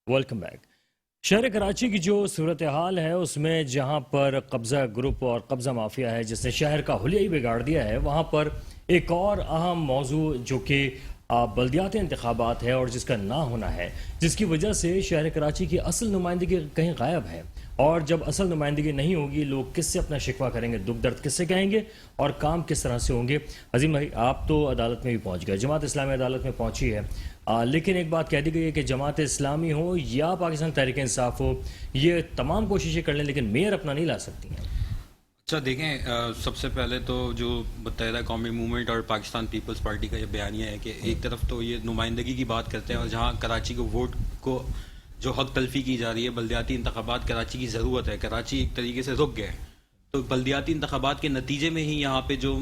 Welcome back. شہر کراچی کی جو صورتحال ہے اس میں جہاں پر قبضہ گروپ اور قبضہ مافیا ہے جس نے شہر کا حلیہ ہی بگاڑ دیا ہے، وہاں پر ایک اور اہم موضوع جو کہ بلدیاتی انتخابات ہے اور جس کا نہ ہونا ہے، جس کی وجہ سے شہر کراچی کی اصل نمائندگی کہیں غائب ہے. اور جب اصل نمائندگی نہیں ہوگی، لوگ کس سے اپنا شکوہ کریں گے، دکھ درد کس سے کہیں گے اور کام کس طرح سے ہوں گے. عظیم بھائی، آپ تو عدالت میں بھی پہنچ گئے، جماعت اسلامی عدالت میں پہنچی ہے، لیکن ایک بات کہہ دی گئی ہے کہ جماعت اسلامی ہو یا پاکستان تحریک انصاف ہو، یہ تمام کوششیں کر لیں لیکن میئر اپنا نہیں لا سکتی ہیں. اچھا دیکھیں، سب سے پہلے تو جو متحدہ قومی موومنٹ اور پاکستان پیپلز پارٹی کا یہ بیانیہ ہے کہ ایک طرف تو یہ نمائندگی کی بات کرتے ہیں اور جہاں کراچی کو ووٹ کو جو حق تلفی کی جا رہی ہے، بلدیاتی انتخابات کراچی کی ضرورت ہے، کراچی ایک طریقے سے رک گئے، تو بلدیاتی انتخابات کے نتیجے میں ہی یہاں پہ جو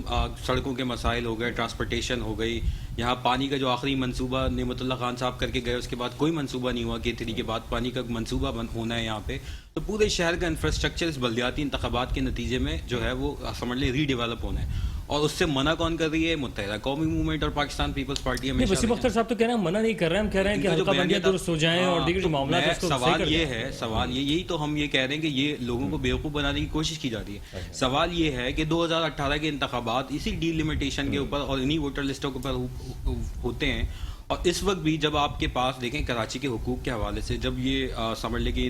سڑکوں کے مسائل ہو گئے، ٹرانسپورٹیشن ہو گئی، یہاں پانی کا جو آخری منصوبہ نعمت اللہ خان صاحب کر کے گئے، اس کے بعد کوئی منصوبہ نہیں ہوا کہ کے بعد پانی کا منصوبہ ہونا ہے یہاں پہ، تو پورے شہر کا انفراسٹرکچر اس بلدیاتی انتخابات کے نتیجے میں جو ہے وہ سمجھ لیں ری ڈیولپ ہونا ہے. اور اس سے منع کون کر رہی ہے؟ متحدہ قومی موومنٹ اور پاکستان پیپلز پارٹی. وسیم اختر صاحب تو کہہ رہے ہیں منع نہیں کر رہے ہیں، ہم کہہ رہے ہیں کہ حلقہ بندیاں درست ہو جائیں اور دیگر جو معاملات اس کو صحیح کر دیں. سوال یہی تو ہم یہ کہہ رہے ہیں کہ یہ لوگوں کو بیوقوف بنانے کی کوشش کی جا رہی ہے. سوال یہ ہے کہ 2018 کے انتخابات اسی ڈی لمیٹیشن کے اوپر اور انہی ووٹر لسٹوں کے اوپر ہوتے ہیں، اور اس وقت بھی جب آپ کے پاس دیکھیں کراچی کے حقوق کے حوالے سے جب یہ سمجھ لیں کہ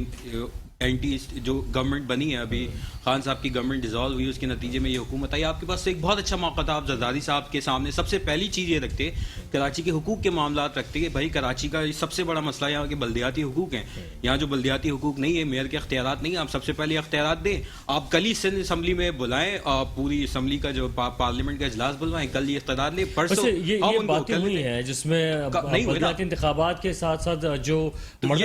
اینٹی جو گورنمنٹ بنی ہے، ابھی خان صاحب کی گورنمنٹ ڈیزالو ہوئی، اس کے نتیجے میں یہ حکومت آئی، آپ کے پاس ایک بہت اچھا موقع تھا. آپ زرداری صاحب کے سامنے سب سے پہلی چیز یہ رکھتے، کراچی کے حقوق کے معاملات رکھتے کہ بھائی کراچی کا سب سے بڑا مسئلہ یہاں کے بلدیاتی حقوق ہیں. یہاں جو بلدیاتی حقوق نہیں ہے، میئر کے اختیارات نہیں ہیں، آپ سب سے پہلے اختیارات دیں. آپ کل ہی سندھ اسمبلی میں بلائیں، پوری اسمبلی کا جو پارلیمنٹ کا اجلاس بلوائیں، کل یہ اقتدار لیں. پرسوں یہ باتیں ہوئی ہیں جس میں بلدیاتی انتخابات کے ساتھ ساتھ جو یہ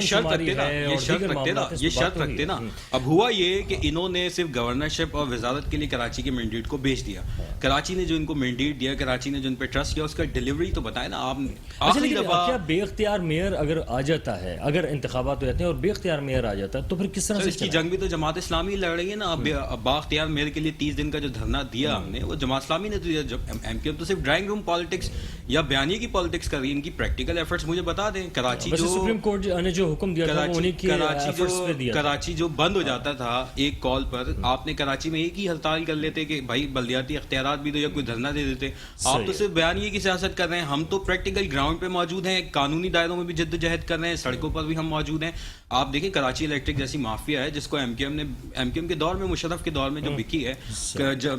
شرط رکھتے نا. اب ہوا یہ کہ انہوں نے صرف گورنرشپ اور وزارت کے لیے کراچی کے مینڈیٹ کو بیچ دیا. کراچی نے جو ان کو مینڈیٹ دیا، کراچی نے جو ان پہ ٹرسٹ کیا، اس کا ڈیلیوری تو بتائیں نا آپ. آخری دفعہ کیا بے اختیار میئر اگر آ جاتا ہے، اگر انتخابات ہو جاتے ہیں اور بے اختیار میئر آ جاتا ہے تو پھر کس طرح سے اس کی جنگ بھی تو جماعت اسلامی لڑ رہی ہے نا. با اختیار میئر کے لیے 30 دن کا جو دھرنا دیا ہم نے، وہ جماعت اسلامی نے دیا. ایم کیو تو صرف ڈرائنگ روم پالیٹکس یا بیانیے کی پالیٹکس کر رہی ہے. ان کی پریکٹیکل ایفرٹس مجھے بتا دیں. کراچی جو سپریم کورٹ نے جو حکم دیا تھا، کراچی جو بند ہو جاتا تھا ایک کال پر، آپ نے کراچی میں ایک ہی ہڑتال کر لیتے کہ بھائی بلدیاتی اختیارات بھی دو یا کوئی دھرنا دے دیتے. آپ تو صرف بیانیے کی سیاست کر رہے ہیں، ہم تو پریکٹیکل گراؤنڈ پہ موجود ہیں، قانونی دائروں میں بھی جدوجہد کر رہے ہیں، سڑکوں پر بھی ہم موجود ہیں. آپ دیکھیں کراچی الیکٹرک جیسی مافیا ہے جس کو ایم کیو ایم کے دور میں، مشرف کے دور میں جو بکی ہے،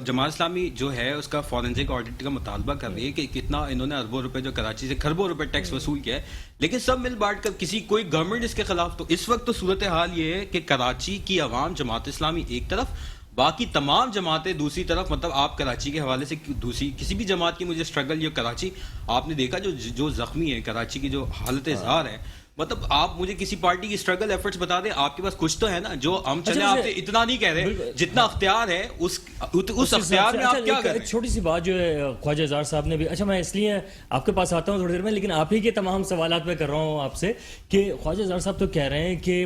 جماعت اسلامی جو ہے اس کا فورنزک آڈٹ کا مطالبہ کر رہی ہے کہ کتنا انہوں نے اربوں روپے جو کراچی سے کھربوں روپے ٹیکس وصول کیا ہے، لیکن سب مل بانٹ کر کوئی گورنمنٹ اس کے خلاف. تو اس وقت تو صورتحال یہ ہے کہ کراچی کی عوام جماعت اسلامی ایک طرف، باقی تمام جماعتیں دوسری طرف. مطلب آپ کراچی کے حوالے سے دوسری کسی بھی جماعت کی مجھے اسٹرگل، یہ کراچی آپ نے دیکھا جو زخمی ہے، کراچی کی جو حالت اظہار ہے، مطلب آپ مجھے کسی پارٹی کی اسٹرگل ایفرٹس بتا دیں. آپ کے پاس کچھ تو ہے نا، جو ہم چلے آپ سے اتنا نہیں کہہ رہے، جتنا اختیار ہے اس اختیار میں آپ کیا کر رہے ہیں. چھوٹی سی بات جو ہے خواجہ اظہار صاحب نے بھی، اچھا میں اس لیے آپ کے پاس آتا ہوں تھوڑی دیر میں، لیکن آپ ہی کے تمام سوالات میں کر رہا ہوں آپ سے کہ خواجہ اظہار صاحب تو کہہ رہے ہیں کہ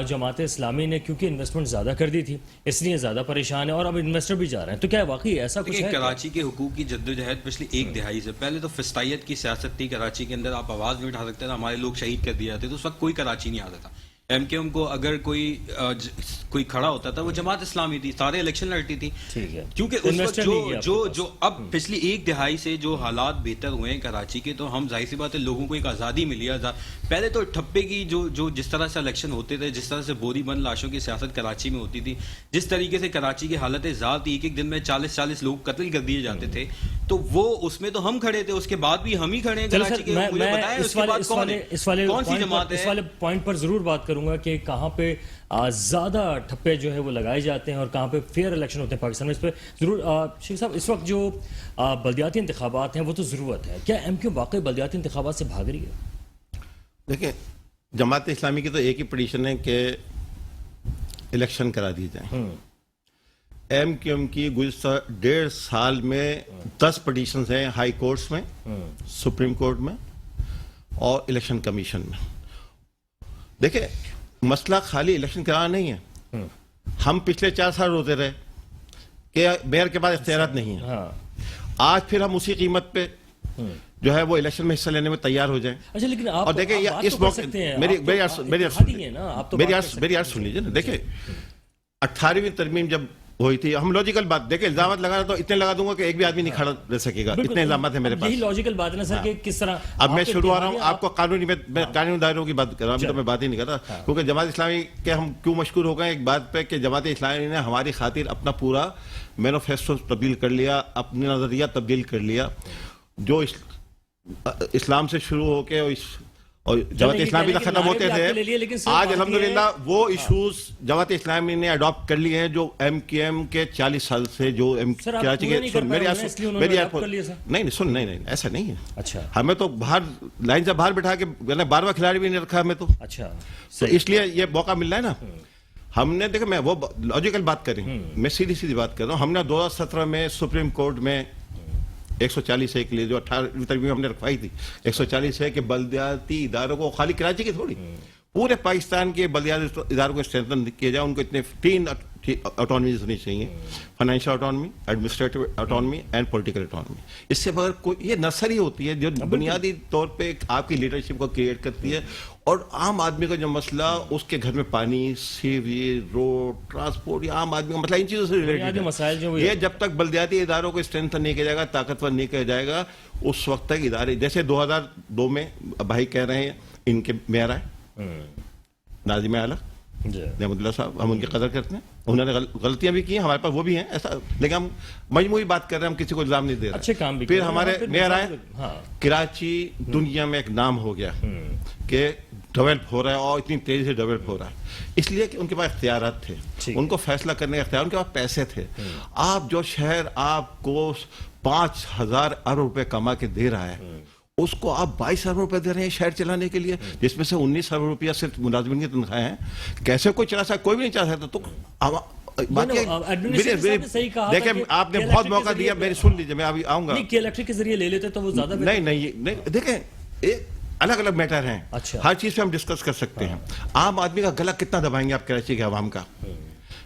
جماعت اسلامی نے کیونکہ انویسٹمنٹ زیادہ کر دی تھی اس لیے زیادہ پریشان ہے اور اب انویسٹر بھی جا رہے ہیں. تو کیا واقعی ایسا کچھ ہے؟ کراچی کے حقوق کی جدوجہد پچھلی ایک دہائی سے پہلے تو فسطائیت کی سیاست تھی کراچی کے اندر. آپ آواز نہیں اٹھا سکتے تھے، ہمارے لوگ شہید کر دیے جاتے تو اس وقت کوئی کراچی نہیں آتا تھا. ایم کیو ایم کو اگر کوئی کھڑا ہوتا تھا وہ جماعت اسلامی تھی، سارے الیکشن لڑتی تھی. کیونکہ اس وقت جو اب پچھلی ایک دہائی سے جو حالات بہتر ہوئے ہیں کراچی کے، تو ہم ظاہر سی بات ہے لوگوں کو ایک آزادی ملی ہے. پہلے تو ٹھپے کی جو جس طرح سے الیکشن ہوتے تھے، جس طرح سے بوری بند لاشوں کی سیاست کراچی میں ہوتی تھی، جس طریقے سے کراچی کی حالت ذات تھی، ایک دن میں 40 لوگ قتل کر دیے جاتے تھے، تو وہ اس میں تو ہم کھڑے تھے. اس کے بعد بھی ہم ہی کھڑے ہیں کراچی کے. مجھے بتائیں اس کے بعد کون سی جماعت ہے؟ اس والے پوائنٹ پر ضرور بات کروں گا کہ کہاں پہ زیادہ ٹھپے جو ہے وہ لگائے جاتے ہیں اور کہاں پہ فیئر الیکشن ہوتے ہیں پاکستان میں. اس پہ ضرور شیخ صاحب، اس وقت جو بلدیاتی انتخابات ہیں وہ تو ضرورت ہے، کیا ایم کیو واقعی بلدیاتی انتخابات سے بھاگ رہی ہے؟ دیکھیں جماعت اسلامی کی تو ایک ہی پٹیشن ہے کہ الیکشن کرا دی جائیں. ایم کیو ایم کی گزشتہ 1.5 سال میں 10 پٹیشنز ہیں ہائی کورٹس میں، سپریم کورٹ میں اور الیکشن کمیشن میں. دیکھیں مسئلہ خالی الیکشن کرانا نہیں ہے. ہم پچھلے 4 سال روتے رہے کہ میئر کے پاس اختیارات نہیں ہیں. آج پھر ہم اسی قیمت پہ جو ہے وہ الیکشن میں حصہ لینے میں تیار ہو جائیں. اچھا لیکن آپ اور دیکھیں اس موقع میری عرض سن لیجیے نا. دیکھیں 18ویں ترمیم جب ہوئی تھی, ہم لاجیکل بات دیکھیں, الزامات لگانا تو اتنے لگا دوں گا کہ ایک بھی آدمی نہیں کھڑا رہ سکے گا, اتنے الزامات ہیں میرے پاس. یہی لاجیکل بات ہے نا سر کہ کس طرح اب میں شروع ہو رہا ہوں آپ کو قانونی دائروں کی بات کر رہا ہوں, ابھی تو میں بات ہی نہیں کر رہا, کیونکہ جماعت اسلامی کے ہم کیوں مشکور ہو گئے ایک بات پہ کہ جماعت اسلامی نے ہماری خاطر اپنا پورا مینیفیسٹو تبدیل کر لیا, اپنا نظریہ تبدیل کر لیا, جو اسلام سے شروع ہو کے اور جماعت اسلامی تک ختم ہوتے تھے. آج الحمدللہ وہ ایشوز جماعت اسلامی نے اڈاپٹ کر لیے ہیں جو ایم کیو ایم کے 40 سال سے جو کراچی کے نہیں ایسا نہیں ہے. اچھا ہمیں تو باہر لائن سے باہر بٹھا کے 12واں کھلاڑی بھی نہیں رکھا ہمیں تو. اچھا اس لیے یہ موقع مل رہا ہے نا. ہم نے دیکھا, میں وہ لاجیکل بات کریں, میں سیدھی بات کر رہا ہوں. ہم نے 2017 میں سپریم کورٹ میں 140 کے لیے جو 18ویں ترمیم ہم نے رکھوائی تھی 140 ہے کہ بلدیاتی اداروں کو, خالی کراچی کی تھوڑی, پورے پاکستان کے بلدیاتی اداروں کو اسٹرینتھن کیا جائے. ان کو اتنے 3 آٹونمیز ہونی چاہیے, فائنینشیل آٹونمی, ایڈمنسٹریٹو آٹونمی اینڈ پولیٹیکل آٹونمی. اس سے بغیر کوئی, یہ نرسری ہوتی ہے جو بنیادی طور پہ آپ کی لیڈرشپ کو کریٹ کرتی ہے. اور عام آدمی کا جو مسئلہ, اس کے گھر میں پانی, سیوریج, روڈ, ٹرانسپورٹ, یہ عام آدمی کا مسئلہ ان چیزوں سے ریلیٹڈ ہے. یہ جب تک بلدیاتی اداروں کو اسٹرینتھن نہیں کیا جائے گا, طاقتور نہیں کیا جائے گا, اس وقت تک ادارے, جیسے 2002 میں بھائی کہہ رہے ہیں ان کے میئر آئے ناظم اعلیٰ نعمت اللہ صاحب, ہم ان کی قدر کرتے ہیں, انہوں نے غلطیاں بھی کی ہیں, ہمارے پاس وہ بھی ہیں ایسا, لیکن ہم مجموعی بات کر رہے ہیں, ہم کسی کو الزام نہیں دے رہے. اچھے کام بھی پھر ہمارے میئر آئے, کراچی دنیا میں ایک نام ہو گیا کہ ڈیولپ ہو رہا ہے, اور اتنی تیزی سے ڈیولپ ہو رہا ہے, اس لیے کہ ان کے پاس اختیارات تھے, ان کو فیصلہ کرنے کا اختیار, ان کے پاس پیسے تھے. آپ جو شہر آپ کو 5,000 ارب روپے کما کے دے رہا ہے, اس کو آپ 22 ارب روپے دے رہے ہیں شہر چلانے کے لیے, جس میں سے 19 ارب روپیہ صرف ملازمین کی تنخواہیں ہیں. کیسے کوئی چلا سکتا, کوئی بھی نہیں چلا سکتا. تو دیکھیں آپ نے بہت موقع دیا, میری سن لیجیے, میں ابھی آؤں گا. الیکٹرک کے ذریعے لے لیتے تو وہ زیادہ نہیں, دیکھیں الگ الگ میٹر ہیں, ہر چیز پہ ہم ڈسکس کر سکتے ہیں. عام آدمی کا گلا کتنا دبائیں گے آپ کراچی کے عوام کا؟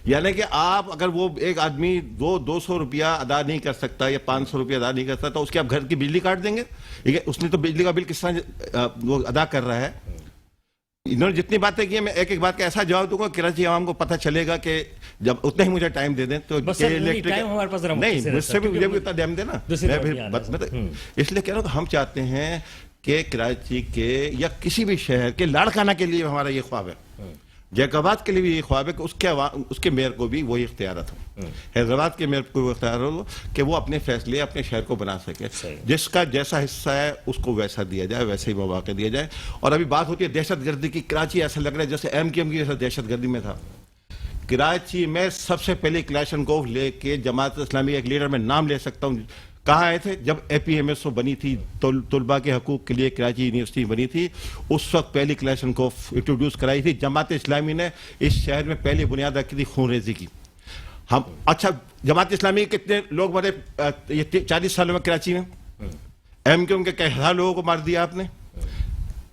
یعنی کہ آپ اگر وہ ایک آدمی 200 روپیہ ادا نہیں کر سکتا یا 500 روپیہ ادا نہیں کر سکتا, تو اس کے آپ گھر کی بجلی کاٹ دیں گے. اس نے تو بجلی کا بل کس طرح وہ ادا کر رہا ہے. انہوں نے جتنی باتیں کی ہیں, میں ایک بات کا ایسا جواب دوں گا, کراچی عوام کو پتہ چلے گا کہ جب اتنا ہی مجھے ٹائم دے دیں تو نہیں, مجھ سے بھی مجھے بھی اتنا ٹائم دے نا. اس لیے کہہ رہا ہوں کہ ہم چاہتے ہیں کہ کراچی کے یا کسی بھی شہر کے لاڑکانہ کے لیے ہمارا یہ خواب ہے, جیکاباد کے لیے بھی یہ خواب ہے کہ اس کے میئر کو بھی وہی اختیارات ہوں, حیدرآباد کے میئر کو وہ اختیار ہو کہ وہ اپنے فیصلے اپنے شہر کو بنا سکے, جس کا جیسا حصہ ہے اس کو ویسا دیا جائے, ویسے ہی مواقع دیا جائے. اور ابھی بات ہوتی ہے دہشت گردی کی, کراچی ایسا لگ رہا ہے جیسے ایم کیو ایم کی جیسا دہشت گردی میں تھا. کراچی میں سب سے پہلے کلاشنکوف لے کے جماعت اسلامی ایک لیڈر میں نام لے سکتا ہوں, کہاں آئے تھے جب اے پی ایم ایس او بنی تھی, طلباء کے حقوق کے لیے کراچی یونیورسٹی بنی تھی, اس وقت پہلی کلاشنکوف انٹروڈیوس کرائی تھی. جماعت اسلامی نے اس شہر میں پہلی بنیاد رکھی تھی خون ریزی کی. ہم اچھا جماعت اسلامی کتنے لوگ مرے یہ 40 سالوں میں کراچی میں؟ ایم کیو ایم کے کئی ہزار لوگوں کو مار دیا آپ نے,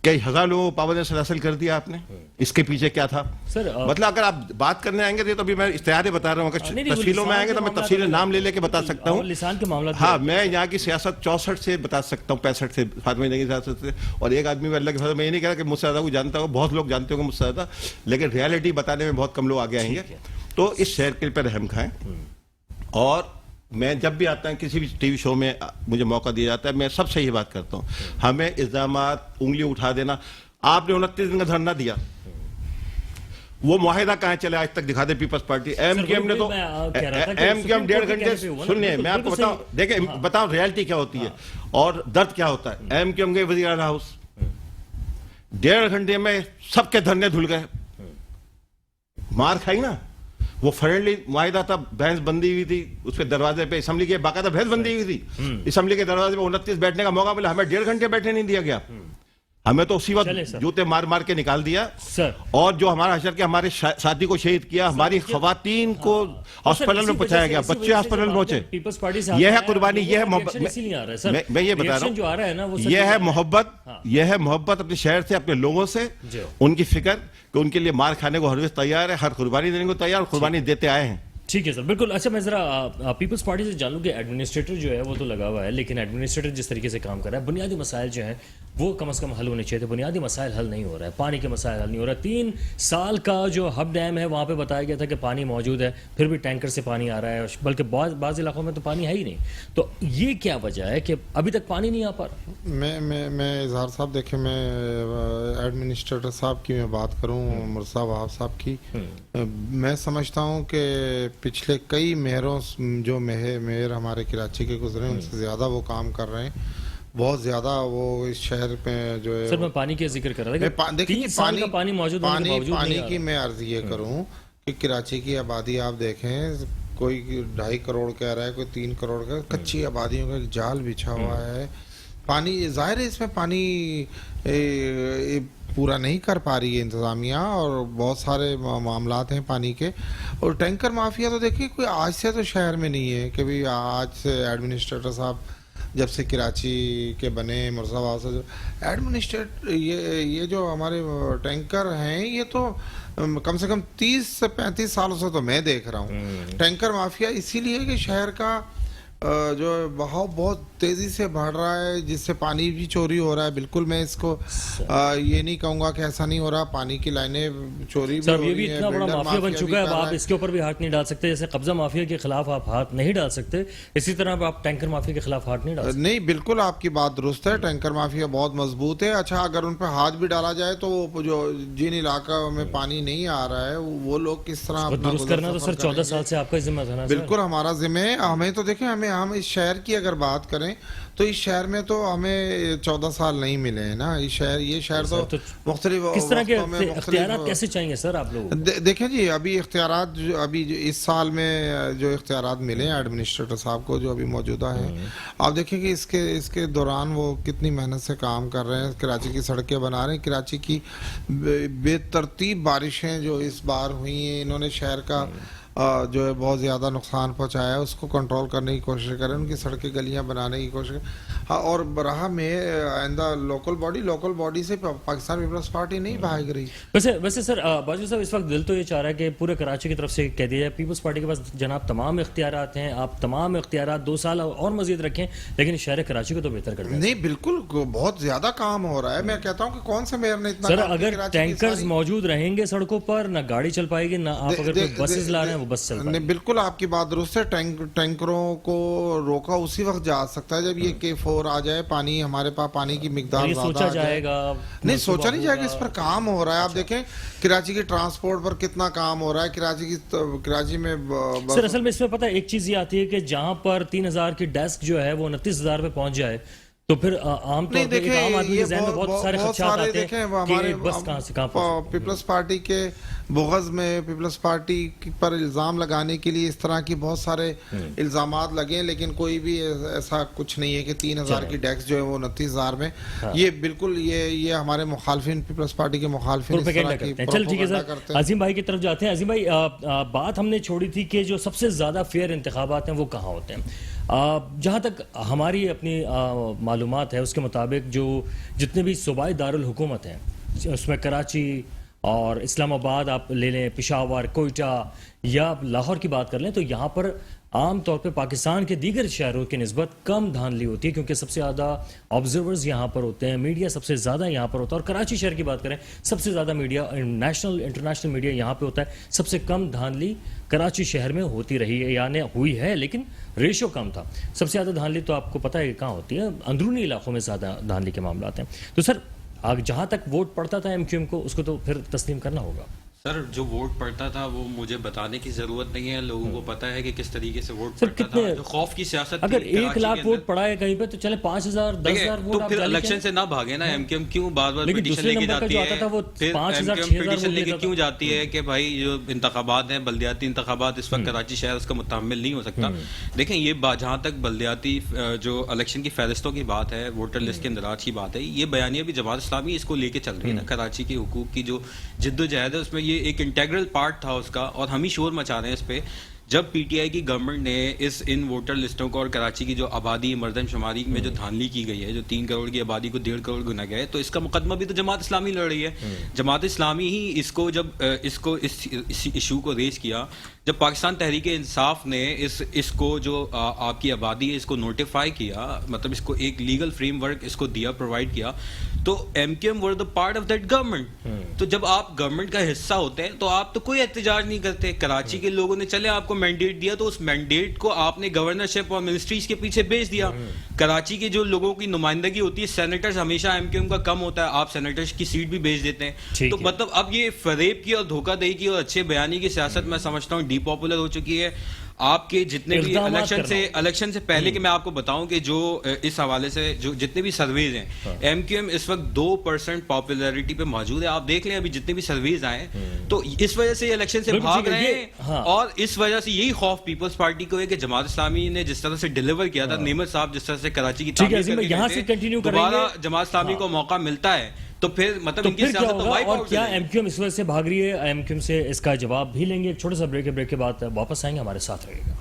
کئی ہزار لوگوں کو پابند سلاسل کر دیا آپ نے. اس کے پیچھے کیا تھا؟ مطلب اگر آپ بات کرنے آئیں گے تو ابھی میں اشتہاریں بتا رہا ہوں, اگر تفصیلوں میں آئیں گے تو میں تفصیل نام لے کے بتا سکتا ہوں. ہاں, میں یہاں کی سیاست 64 سے بتا سکتا ہوں, 65 سے, فاطمہ کی سیاست سے. اور ایک آدمی میں اللہ کے فضل میں یہ نہیں کہہ رہا کہ مجھ سے زیادہ کو جانتا ہوگا, بہت لوگ جانتے ہوں گے مجھ سے زیادہ, لیکن ریالٹی بتانے میں بہت کم لوگ آگے آئیں گے. تو اس شہر کے پر رحم کھائیں. اور میں جب بھی آتا ہوں کسی بھی ٹی وی شو میں مجھے موقع دیا جاتا ہے, میں سب سے یہ بات کرتا ہوں, ہمیں الزامات انگلی اٹھا دینا. آپ نے 29 دن کا دھرنا دیا, وہ معاہدہ کہاں چلے آج تک؟ دکھا دے پیپلز پارٹی. ایم کیو ایم نے تو ایم کیو ایم 1.5 گھنٹے سنیے, میں آپ کو بتاؤں, دیکھیں بتاؤ ریالٹی کیا ہوتی ہے اور درد کیا ہوتا ہے. ایم کیو ایم گئے وزیر اعلیٰ ہاؤس, 1.5 گھنٹے میں سب کے دھرنے دھل گئے, مار کھائی نا. وہ فرینڈلی معاہدہ تھا, بحث بندی ہوئی تھی اس پہ دروازے پہ, اسمبلی کے باقاعدہ بحث بندی ہوئی تھی, اسمبلی کے دروازے پہ 29 بیٹھنے کا موقع ملا, ہمیں 1.5 گھنٹے بیٹھنے نہیں دیا گیا, ہمیں تو اسی وقت جوتے مار مار کے نکال دیا. اور جو ہمارا حشر کے ہمارے ساتھی کو شہید کیا, ہماری خواتین کو ہاسپٹل میں پہنچایا گیا, بچے ہاسپٹل میں پہنچے. یہ ہے قربانی, یہ ہے محبت. میں یہ بتا رہا ہوں, یہ ہے محبت, یہ ہے محبت اپنے شہر سے, اپنے لوگوں سے, ان کی فکر کہ ان کے لیے مار کھانے کو ہر وقت تیار ہے, ہر قربانی دینے کو تیار, قربانی دیتے آئے ہیں. ٹھیک ہے سر، بالکل. اچھا میں ذرا پیپلز پارٹی سے جان لوں کہ ایڈمنسٹریٹر جو ہے وہ تو لگا ہوا ہے، لیکن ایڈمنسٹریٹر جس طریقے سے کام کر رہا ہے بنیادی مسائل جو ہیں وہ کم از کم حل ہونے چاہیے تھے. بنیادی مسائل حل نہیں ہو رہا ہے، پانی کے مسائل حل نہیں ہو رہا ہے. 3 سال کا جو ہب ڈیم ہے وہاں پہ بتایا گیا تھا کہ پانی موجود ہے، پھر بھی ٹینکر سے پانی آ رہا ہے، بلکہ بعض علاقوں میں تو پانی ہے ہی نہیں. تو یہ کیا وجہ ہے کہ ابھی تک پانی نہیں آ پا رہا؟ میں اظہار صاحب دیکھیں، میں ایڈمنسٹریٹر صاحب کی میں بات کروں، مرزا وہاب صاحب کی، میں سمجھتا ہوں کہ پچھلے کئی میئروں جو میئر ہمارے کراچی کے گزرے ان سے زیادہ وہ کام کر رہے ہیں. بہت زیادہ وہ اس شہر میں جو ہے سر میں پانی کی ذکر کر رہا تھا، دیکھیں 3 سال کا پانی موجود ہونے کے باوجود پانی نہیں کی میں عرض یہ کروں کہ کراچی کی آبادی آپ دیکھیں، کوئی 2.5 کروڑ کہہ رہا ہے، کوئی 3 کروڑ کا، کچی آبادیوں کا ایک جال بچھا ہوا ہے. پانی ظاہر ہے اس میں پانی پورا نہیں کر پا رہی ہے انتظامیہ، اور بہت سارے معاملات ہیں پانی کے. اور ٹینکر مافیا تو دیکھیے کوئی آج سے تو شہر میں نہیں ہے کہ بھی آج سے ایڈمنسٹریٹر صاحب جب سے کراچی کے بنے، مرزا وہاب سے ایڈمنسٹریٹ یہ جو ہمارے ٹینکر ہیں یہ تو کم سے کم 30 سے 35 سالوں سے تو میں دیکھ رہا ہوں. ٹینکر مافیا اسی لیے کہ شہر کا جو بہاؤ بہت تیزی سے بڑھ رہا ہے، جس سے پانی بھی چوری ہو رہا ہے. بالکل میں اس کو یہ نہیں کہوں گا کہ ایسا نہیں ہو رہا، پانی کی لائنیں چوری بھی ہو رہی ہیں. یہ بھی اتنا بڑا مافیا بن چکا ہے، اب آپ اس کے اوپر بھی ہاتھ نہیں ڈال سکتے. جیسے قبضہ مافیا کے خلاف آپ ہاتھ نہیں ڈال سکتے، اسی طرح آپ ٹینکر مافیا کے خلاف ہاتھ نہیں ڈال سکتے. نہیں، بالکل آپ کی بات درست ہے، ٹینکر مافیا بہت مضبوط ہے. اچھا اگر ان پہ ہاتھ بھی ڈالا جائے تو وہ جو جن علاقہ میں پانی نہیں آ رہا ہے وہ لوگ کس طرح درست کرنا تو سر 14 سال سے آپ کا ذمہ تھا نا. بالکل ہمارا ذمہ ہے. ہمیں تو دیکھیں، ہم اس شہر کی اگر بات کریں تو اس شہر میں تو ہمیں 14 سال نہیں ملے ہیں نا. یہ شہر تو مختلف کس طرح کے اختیارات کیسے چاہیے سر آپ لوگوں؟ دیکھیں جی، ابھی اختیارات ابھی اس سال میں جو اختیارات ملے ہیں ایڈمنسٹریٹر صاحب کو جو ابھی موجودہ ہیں، آپ دیکھیں کہ اس کے دوران وہ کتنی محنت سے کام کر رہے ہیں. کراچی کی سڑکیں بنا رہے ہیں. کراچی کی بے ترتیب بارشیں جو اس بار ہوئی ہیں، انہوں نے شہر کا جو ہے بہت زیادہ نقصان پہنچایا ہے، اس کو کنٹرول کرنے کی کوشش کریں، ان کی سڑکیں گلیاں بنانے کی کوشش کریں. اور براہ میں آئندہ لوکل باڈی سے پاکستان پیپلز پارٹی نہیں بھاگ رہی. ویسے سر باجوہ صاحب اس وقت دل تو یہ چاہ رہا ہے کہ پورے کراچی کی طرف سے کہہ دیا جائے پیپلز پارٹی کے پاس جناب تمام اختیارات ہیں، آپ تمام اختیارات 2 سال اور مزید رکھیں، لیکن شہر کراچی کو تو بہتر کر دیں. نہیں، بالکل بہت زیادہ کام ہو رہا ہے. میں کہتا ہوں کہ کون سے میئر نے اتنا سر اگر ٹینکرز موجود رہیں گے سڑکوں پر، نہ گاڑی چل پائے گی، نہ آپ اگر کوئی بسز لا رہے ہیں وہ بس چل پائے گی. بالکل آپ کی بات درست ہے. ٹینکروں کو روکا اسی وقت جا سکتا ہے جب یہ K4 آ جائے. پانی ہمارے پاس پانی کی مقدار زیادہ سوچا جائے گا، نہیں سوچا نہیں جائے گا، اس پر کام ہو رہا ہے. آپ دیکھیں کراچی کی ٹرانسپورٹ پر کتنا کام ہو رہا ہے. کراچی میں سر اصل میں اس میں پتہ ایک چیز یہ آتی ہے کہ جہاں پر 3000 کی ڈیسک جو ہے وہ 29,000 پہ پہنچ جائے تو پھر عام طور پہ عام آدمی کے ذہن میں بہت سارے خدشات آتے ہیں کہ بس کہاں سے کہاں پہنچ. پیپلز پارٹی کے بغض میں پیپلز پارٹی پر الزام لگانے کے لیے اس طرح کی بہت سارے الزامات لگے، لیکن کوئی بھی ایسا کچھ نہیں ہے کہ 3000 کی ڈیسک جو ہے وہ 29,000 میں. یہ بالکل یہ ہمارے مخالفین، پیپلز پارٹی کے مخالفین اس طرح کی چل ٹھیک ہے سر. عظیم بھائی کی طرف جاتے ہیں. عظیم بھائی بات ہم نے چھوڑی تھی کہ جو سب سے زیادہ فیئر انتخابات ہیں وہ کہاں ہوتے ہیں. جہاں تک ہماری اپنی معلومات ہے اس کے مطابق جو جتنے بھی صوبائی دارالحکومت ہیں اس میں کراچی اور اسلام آباد آپ لے لیں، پشاور، کوئٹہ یا لاہور کی بات کر لیں، تو یہاں پر عام طور پہ پاکستان کے دیگر شہروں کی نسبت کم دھاندلی ہوتی ہے کیونکہ سب سے زیادہ آبزرورز یہاں پر ہوتے ہیں، میڈیا سب سے زیادہ یہاں پر ہوتا ہے. اور کراچی شہر کی بات کریں سب سے زیادہ میڈیا نیشنل انٹرنیشنل میڈیا یہاں پہ ہوتا ہے. سب سے کم دھاندلی کراچی شہر میں ہوتی رہی ہے، یعنی ہوئی ہے لیکن ریشو کم تھا. سب سے زیادہ دھاندلی تو آپ کو پتہ ہے کہ کہاں ہوتی ہے، اندرونی علاقوں میں زیادہ دھاندلی کے معاملات ہیں. تو سر جہاں تک ووٹ پڑتا تھا MQM کو، اس کو تو پھر تسلیم کرنا ہوگا. سر جو ووٹ پڑتا تھا وہ مجھے بتانے کی ضرورت نہیں ہے، لوگوں کو پتا ہے کہ کس طریقے سے ووٹ پڑتا تھا. جو خوف کی سیاست اگر 1 لاکھ ووٹ پڑا ہے کہیں پہ تو چلے 5,000 10,000 ووٹ تو پھر الیکشن سے نہ بھاگے نا. MQM کیوں بار بار پٹیشن لے کے جاتی ہے، پھر MQM پٹیشن لے کے کیوں جاتی ہے کہ بھائی جو انتخابات ہیں بلدیاتی انتخابات اس وقت کراچی شہر اس کا متحمل نہیں ہو سکتا. دیکھیں یہ جہاں تک بلدیاتی جو الیکشن کی فہرستوں کی بات ہے، ووٹر لسٹ کے اندراج کی بات ہے، یہ بیانیہ بھی جماعت اسلامی اس کو لے کے چل رہی ہے نا. کراچی کے حقوق کی جو جد و جہد ہے اس میں یہ ایک انٹیگرل پارٹ تھا اس کا، اور ہم ہی شور مچا رہے ہیں اس پہ جب پی ٹی آئی کی گورنمنٹ نے ان ووٹر لسٹوں کو اور کراچی کی جو آبادی مردم شماری میں جو دھاندلی کی گئی ہے، جو 3 کروڑ کی آبادی کو 1.5 کروڑ گنا گیا ہے، تو اس کا مقدمہ بھی تو جماعت اسلامی لڑ رہی ہے. جماعت اسلامی ہی اس ایشو کو ریز کیا جب پاکستان تحریک انصاف نے اس کو جو آپ کی آبادی ہے اس کو نوٹیفائی کیا، مطلب اس کو ایک لیگل فریم ورک اس کو دیا، پرووائڈ کیا، تو M Q M were the part of that government. تو جب آپ گورنمنٹ کا حصہ ہوتے ہیں تو آپ تو کوئی احتجاج نہیں کرتے. کراچی کے لوگوں نے چلے آپ کو مینڈیٹ دیا تو اس مینڈیٹ کو آپ نے گورنرشپ اور منسٹریز کے پیچھے بیچ دیا. کراچی کے جو لوگوں کی نمائندگی ہوتی ہے، سینیٹرز ہمیشہ ایم کیو ایم کا کم ہوتا ہے، آپ سینیٹرز کی سیٹ بھی بیچ دیتے ہیں. تو مطلب اب یہ فریب کی اور دھوکہ دہی کی اور اچھے بیانی کی سیاست میں سمجھتا ہوں ڈی پاپولر ہو چکی ہے. آپ کے جتنے بھی الیکشن سے پہلے کہ میں آپ کو بتاؤں کہ جو اس حوالے سے جو جتنے بھی سرویز ہیں، ایم کیو ایم اس وقت 2% پاپولیرٹی پہ موجود ہے. آپ دیکھ لیں ابھی جتنے بھی سرویز آئے تو اس وجہ سے الیکشن سے بھاگ رہے ہیں، اور اس وجہ سے یہی خوف پیپلز پارٹی کو ہے کہ جماعت اسلامی نے جس طرح سے ڈیلیور کیا تھا، نعمت صاحب جس طرح سے کراچی کی تعمیر، دوبارہ جماعت اسلامی کو موقع ملتا ہے تو پھر مطلب ان کی سیاست تو وائپ آؤٹ. کیا ایم کیو ایم اس وجہ سے بھاگ رہی ہے؟ ایم کیو ایم سے اس کا جواب بھی لیں گے. ایک چھوٹا سا بریک ہے، بریک کے بعد واپس آئیں گے، ہمارے ساتھ رہیے گا.